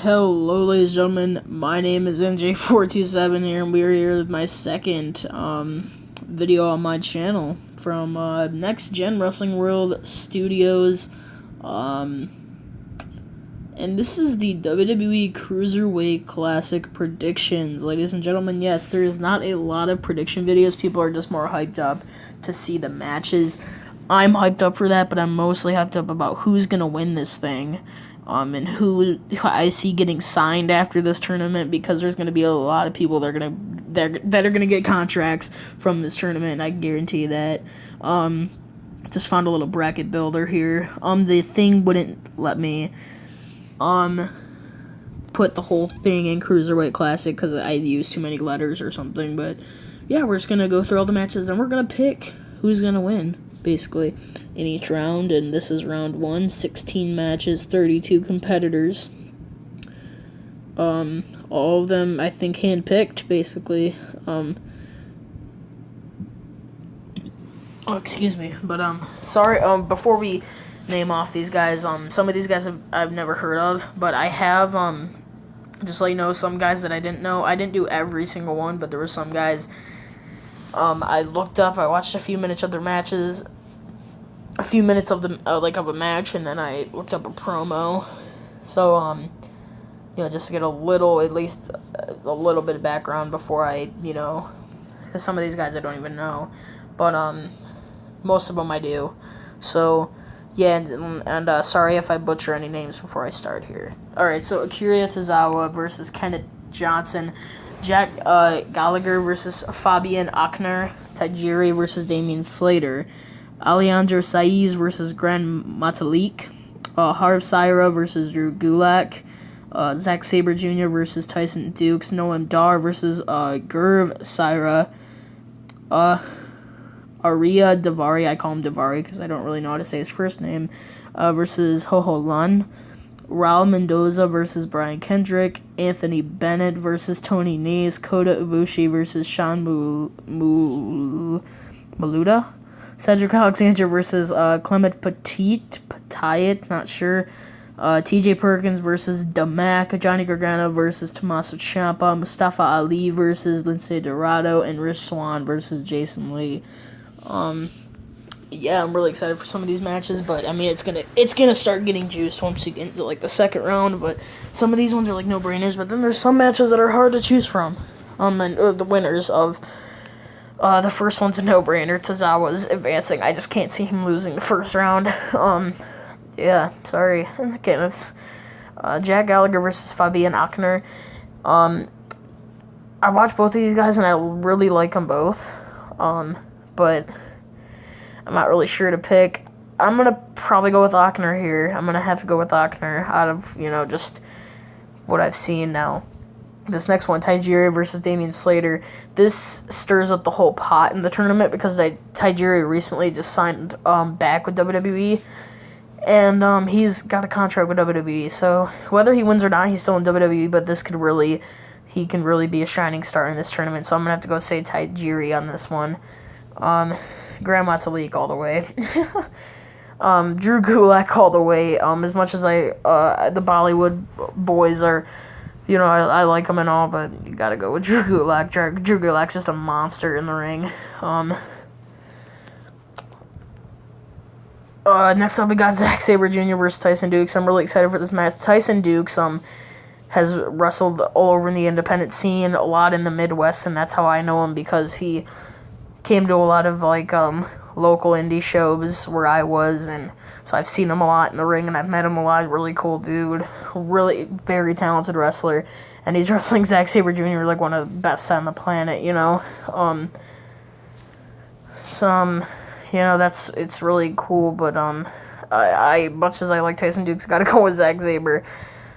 Hello, ladies and gentlemen. My name is NJ427 here, and we are here with my second video on my channel from Next Gen Wrestling World Studios. And this is the WWE Cruiserweight Classic predictions, ladies and gentlemen. Yes, there is not a lot of prediction videos. People are just more hyped up to see the matches. I'm hyped up for that, but I'm mostly hyped up about who's gonna win this thing. And who I see getting signed after this tournament, because there's going to be a lot of people that are gonna get contracts from this tournament. I guarantee that. Just found a little bracket builder here. The thing wouldn't let me put the whole thing in Cruiserweight Classic because I used too many letters or something. But yeah, we're just gonna go through all the matches and we're gonna pick who's gonna win, basically, in each round. And this is round 1, 16 matches, 32 competitors. All of them, I think, hand-picked, basically. Oh, excuse me, but sorry. Before we name off these guys, some of these guys I've never heard of, but I have just let you know, some guys that I didn't know. I didn't do every single one, but there were some guys I looked up. I watched a few minutes of their matches. A few minutes of the of a match, and then I looked up a promo. So just to get at least a little bit of background before I, because some of these guys I don't even know, but most of them I do. So yeah, and sorry if I butcher any names before I start here. All right, so Akira Tozawa versus Kenneth Johnson, Jack Gallagher versus Fabian Achner, Tajiri versus Damian Slater, Alejandro Saiz versus Gran Metalik, Harv Syra versus Drew Gulak, Zack Sabre Jr. versus Tyson Dukes, Noam Dar versus Gurv Syra, Arya Davari, I call him Davari because I don't really know how to say his first name, versus Ho Ho Lun, Raul Mendoza versus Brian Kendrick, Anthony Bennett versus Tony Nese, Kota Ibushi versus Sean Maluda, Cedric Alexander versus Clement Petit, not sure, TJ Perkins versus Damac, Johnny Gargano versus Tommaso Ciampa, Mustafa Ali versus Lindsay Dorado, and Rich Swann versus Jason Lee. Yeah, I'm really excited for some of these matches, but I mean, it's gonna start getting juiced once you get into the second round. But some of these ones are no brainers. But then there's some matches that are hard to choose from. And the winners of the first one's a no-brainer. Tozawa's advancing. I just can't see him losing the first round. Yeah, sorry. Kenneth. Jack Gallagher versus Fabian Achner. I watched both of these guys and I really like them both. But I'm not really sure to pick. I'm gonna probably go with Achner here. I'm gonna have to go with Achner out of, just what I've seen now. This next one, Tajiri versus Damian Slater. This stirs up the whole pot in the tournament because Tajiri recently just signed back with WWE. And he's got a contract with WWE. So whether he wins or not, he's still in WWE. But he can really be a shining star in this tournament. So I'm going to have to go say Tajiri on this one. Gran Metalik all the way. Drew Gulak all the way. As much as the Bollywood boys are, I like them and all, but you gotta go with Drew Gulak. Drew Gulak's just a monster in the ring. Next up we got Zack Sabre Jr. versus Tyson Dukes. I'm really excited for this match. Tyson Dukes has wrestled all over in the independent scene, a lot in the Midwest, and that's how I know him, because he came to a lot of local indie shows where I was, and so I've seen him a lot in the ring, and I've met him a lot. Really cool dude, really very talented wrestler, and he's wrestling Zack Sabre Jr., one of the best on the planet, it's really cool. But I much as I like Tyson Dukes, gotta go with Zack Sabre.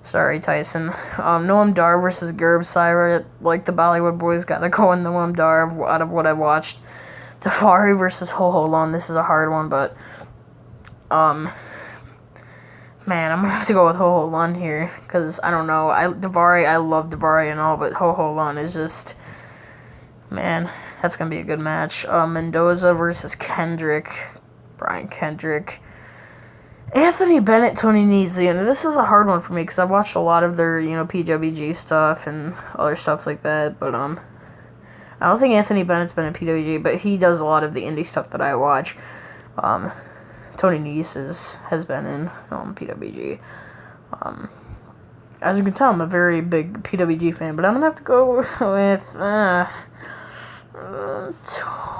Sorry, Tyson. Noam Dar versus Gurv Syra. Like the Bollywood boys, gotta go with Noam Dar out of what I've watched. Davari versus Ho Ho Lun. This is a hard one, but man, I'm gonna have to go with Ho Ho Lun here, because I don't know. I love Davari and all, but Ho Ho Lun is just, man, that's gonna be a good match. Mendoza versus Kendrick, Brian Kendrick. Anthony Bennett, Tony Nese, and this is a hard one for me because I've watched a lot of their, PWG stuff and other stuff like that, but, I don't think Anthony Bennett's been in PWG, but he does a lot of the indie stuff that I watch. Tony Nese has been in, PWG. As you can tell, I'm a very big PWG fan, but I'm gonna have to go with, I'm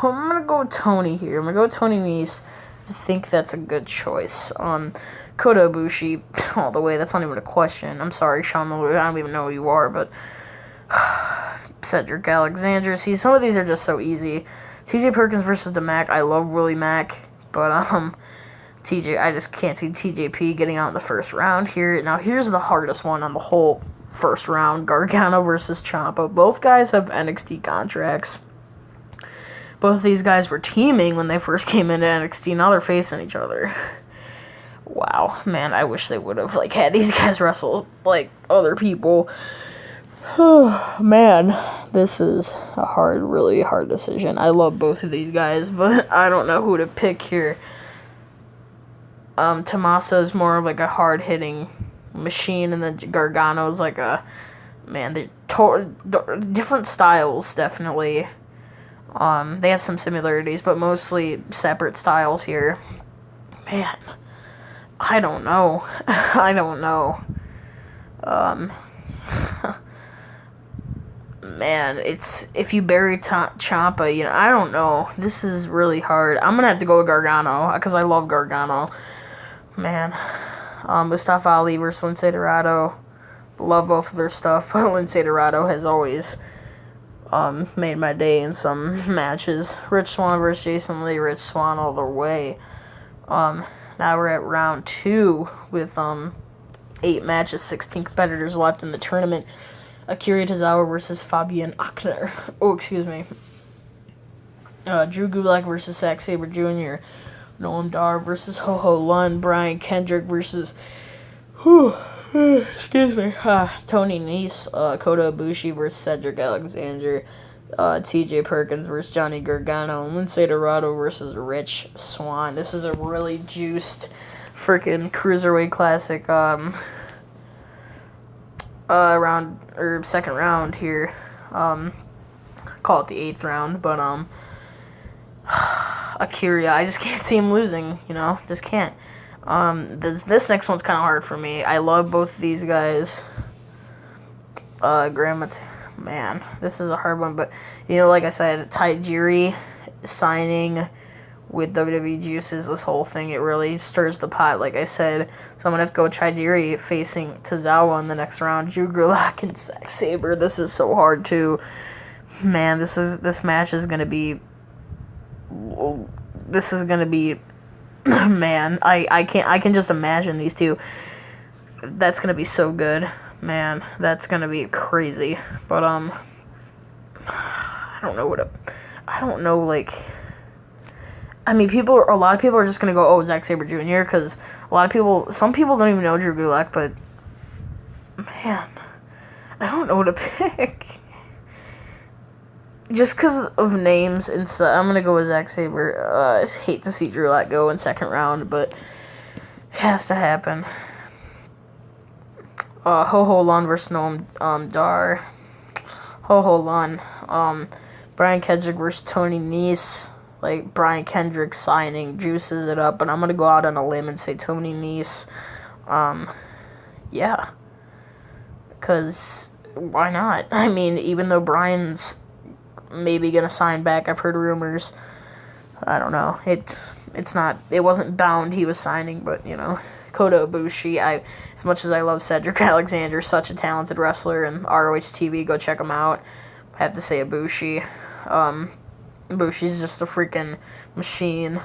gonna go with Tony here. I'm gonna go with Tony Nese. I think that's a good choice. Kota Ibushi, all the way. That's not even a question. I'm sorry, Sean Malloy. I don't even know who you are, but Cedric Alexander. See, some of these are just so easy. T.J. Perkins versus the Mac. I love Willie Mack, but TJ. I just can't see TJP getting out in the first round here. Now, here's the hardest one on the whole first round: Gargano versus Ciampa. Both guys have NXT contracts. Both of these guys were teaming when they first came into NXT. Now they're facing each other. Wow, man, I wish they would have had these guys wrestle like other people. Man, this is a really hard decision. I love both of these guys, but I don't know who to pick here. Tommaso's more of a hard-hitting machine, and then Gargano's they're different styles, definitely. They have some similarities, but mostly separate styles here. Man, I don't know. I don't know. Man, if you bury Ciampa, I don't know. This is really hard. I'm gonna have to go with Gargano, because I love Gargano. Man. Mustafa Ali versus Lince Dorado. Love both of their stuff, but Lince Dorado has always made my day in some matches. Rich Swann versus Jason Lee. Rich Swann all the way. Now we're at round 2 with 8 matches, 16 competitors left in the tournament. Akira Tozawa versus Fabian Aichner. Oh, excuse me. Drew Gulak versus Zack Sabre Jr. Noam Dar versus Ho-Ho Lun. Brian Kendrick versus excuse me. Tony Nese. Kota Ibushi versus Cedric Alexander. T.J. Perkins versus Johnny Gargano. And Lince Dorado versus Rich Swann. This is a really juiced freaking Cruiserweight Classic second round here. Call it the 8th round, but Akira, I just can't see him losing, just can't. This next one's kind of hard for me. I love both of these guys. Man, this is a hard one, but, like I said, Tajiri signing with WWE juices this whole thing. It really stirs the pot, like I said. So I'm going to have to go with Tajiri facing Tozawa in the next round. Drew Gulak and Zack Sabre. This is so hard, too. Man, this match is going to be... This is going to be... Man, I can just imagine these two. That's going to be so good. Man, that's going to be crazy. But, I don't know a lot of people are just going to go, Zack Sabre Jr., because some people don't even know Drew Gulak, but, man, I don't know what to pick. Just because of names and stuff, I'm going to go with Zack Sabre. I hate to see Drew Gulak go in second round, but it has to happen. Ho-Ho Lun versus Noam Dar. Ho-Ho Lun. Brian Kendrick versus Tony Nese. Brian Kendrick signing juices it up, but I'm going to go out on a limb and say Tony Nese. Yeah. Because, why not? I mean, even though Brian's maybe going to sign back, I've heard rumors. I don't know. It wasn't bound he was signing, but, Kota Ibushi, as much as I love Cedric Alexander, such a talented wrestler, and ROH TV, go check him out. I have to say Ibushi. Ibushi's just a freaking machine.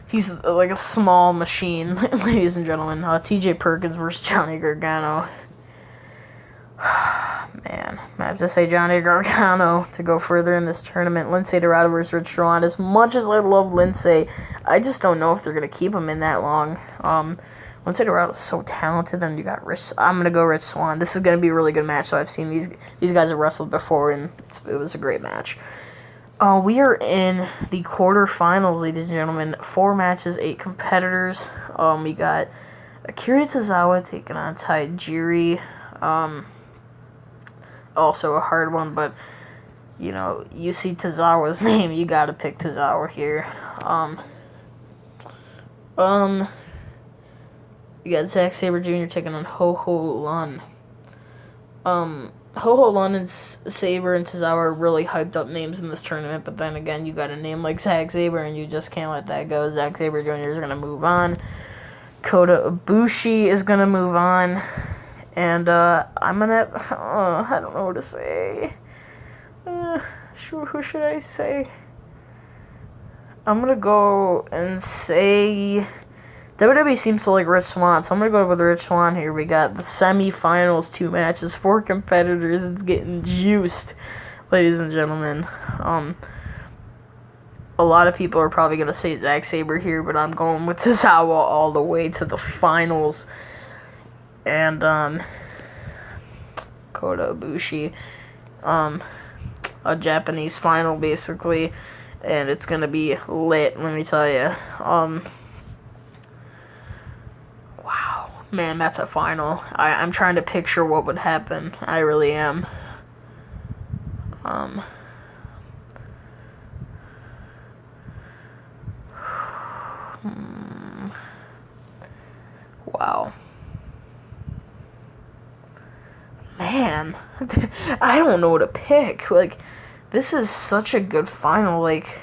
He's like a small machine, ladies and gentlemen. T.J. Perkins versus Johnny Gargano. Man, I have to say Johnny Gargano to go further in this tournament. Lince Dorado versus Rich Swann. As much as I love Lince, I just don't know if they're going to keep him in that long. Lince Dorado is so talented, and you got Rich. I'm going to go Rich Swann. This is going to be a really good match. So I've seen these guys have wrestled before, and it was a great match. We are in the quarterfinals, ladies and gentlemen. 4 matches, 8 competitors. We got Akira Tozawa taking on Taijiri. Also a hard one, but you know, you see Tozawa's name, you gotta pick Tozawa here. You got Zack Sabre Jr. taking on Ho-Ho Lun. Ho-Ho Lun and Sabre and Tozawa are really hyped up names in this tournament, but then again, you got a name like Zack Sabre, and you just can't let that go. Zack Sabre Jr. is going to move on. Kota Ibushi is going to move on. And, I'm going to... I don't know what to say. Who should I say? I'm going to go and say... WWE seems to like Rich Swann, so I'm going to go with Rich Swann here. We got the semifinals, 2 matches, 4 competitors. It's getting juiced, ladies and gentlemen. A lot of people are probably going to say Zack Sabre here, but I'm going with Tozawa all the way to the finals. And, Kota Ibushi. A Japanese final, basically. And it's going to be lit, let me tell you. Wow, man, that's a final. I'm trying to picture what would happen. I really am. Wow. Man, I don't know what to pick. Like, this is such a good final, like...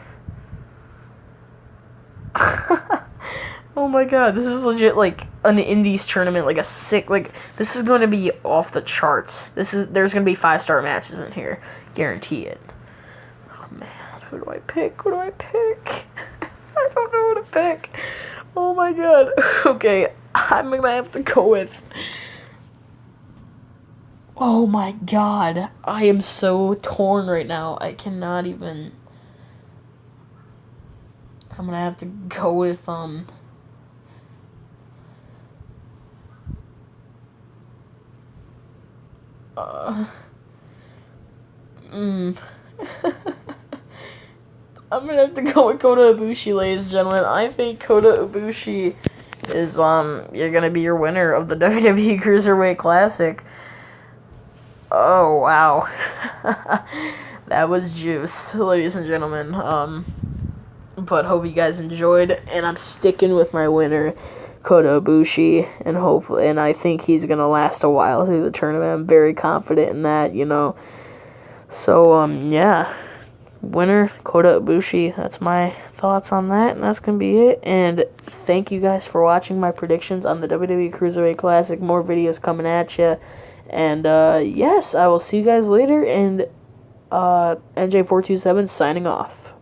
Oh my god, this is legit like an Indies tournament, like a sick, like, this is going to be off the charts. There's going to be 5-star matches in here. Guarantee it. Oh man, who do I pick? Who do I pick? I don't know who to pick. Oh my god. Okay, I'm going to have to go with... Oh my god. I am so torn right now. I cannot even... I'm going to have to go with, I'm gonna have to go with Kota Ibushi, ladies and gentlemen. I think Kota Ibushi is, you're gonna be your winner of the WWE Cruiserweight Classic. Oh, wow. That was juice, ladies and gentlemen. But hope you guys enjoyed, and I'm sticking with my winner, Kota Ibushi, and I think he's gonna last a while through the tournament. I'm very confident in that, you know. So, yeah, winner, Kota Ibushi. That's my thoughts on that, and that's gonna be it. And thank you guys for watching my predictions on the WWE Cruiserweight Classic. More videos coming at you. And, yes, I will see you guys later, and, NJ427 signing off.